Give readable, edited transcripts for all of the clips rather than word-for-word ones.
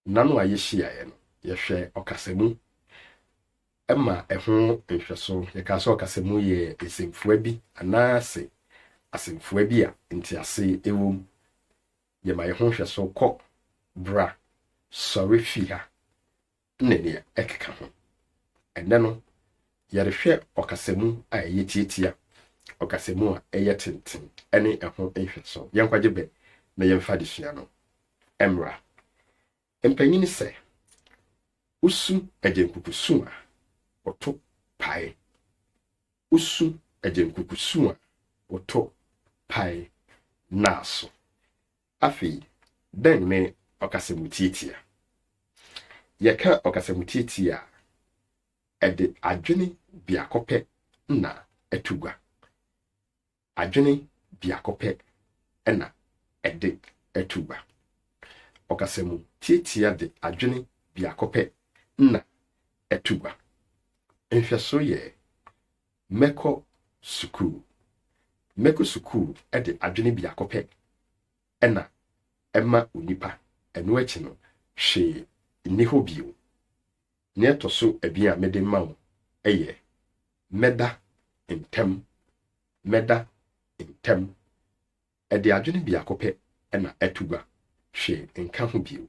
nano a yehia no yehwe ɔkasamu ɛma ɛho nhweso yɛka so ɔkasamu yɛ esemfua bi anaase asemfua bi a ntiase ewom yɛma yɛho nhweso kɔ bra sɔre fi ha nne ɛkeka ho ɛnɛ no yɛrehwɛ ɔkasamu a ɛyɛ tietia ɔkasamu a ɛyɛ tenten ɛne ɛho nhweso yɛnkwagye bɛ na yɛmfa de sua no emra empanyin sɛ usu agyenkukusu a oto pae usu agyenkukusu a oto pae naso afi den ne ɔkasamu tietia yɛka ɔkasamu tietia ɛde adwene biakɔpɛ na etugwa adwene biakɔpɛ ɛna ɛde etugwa ɔkasamu tietia de adwene biakɔpɛ na etugwa nhwɛso yɛ meko sukuu ɛde adwene biakɔpɛ ɛna ɛma onipa ɛno akyi no hwee nni hɔ bio ne ɛtɔ so abi a mede ma wo ɛyɛ mɛda ntɛm ɛde adwene biakɔpɛ ɛna etugwa hwee nka ho bio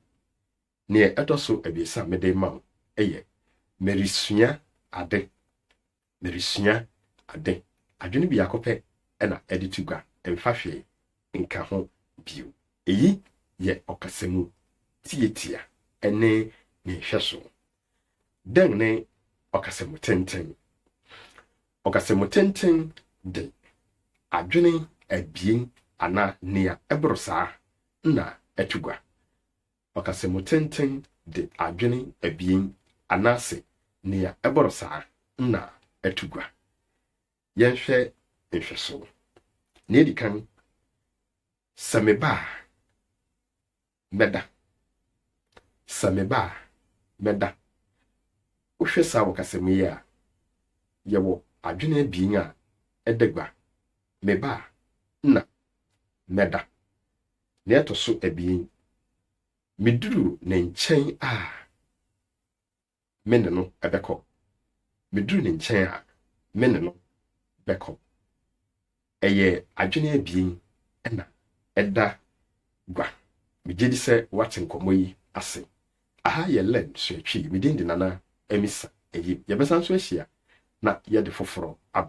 ne ɛtɔ so abiesa mede ma wo ɛyɛ merisua ade adwene biakɔpɛ ɛna ɛde tugwa ɛmfa hwee nka ho bio eyi yɛ ɔkasamu tietia ɛne ne hwɛso den ne ɔkasamu tenten de adwene abien ana nea ɛboro saa na etugwa ɔkasamu tenten de adwene abien anase nea ɛboro saa na etugwa yɛnhwɛ nhwɛso ne edikan sameba mɛda wohwɛ saa ɔkasamu yi a yɛwɔ adwene abien a ɛdagwa meba na mɛda ne ɛtɔ so abien meduru ne nkyɛn a mene no ɛbɛkɔ ɛyɛ adwene abien ɛna ɛda gwa megye di sɛ wate nkɔmmɔ yi ase aha yɛ len so atwi medin de nana emisa ɛyi yɛbɛsan so ahyia na yɛde foforɔ abɛ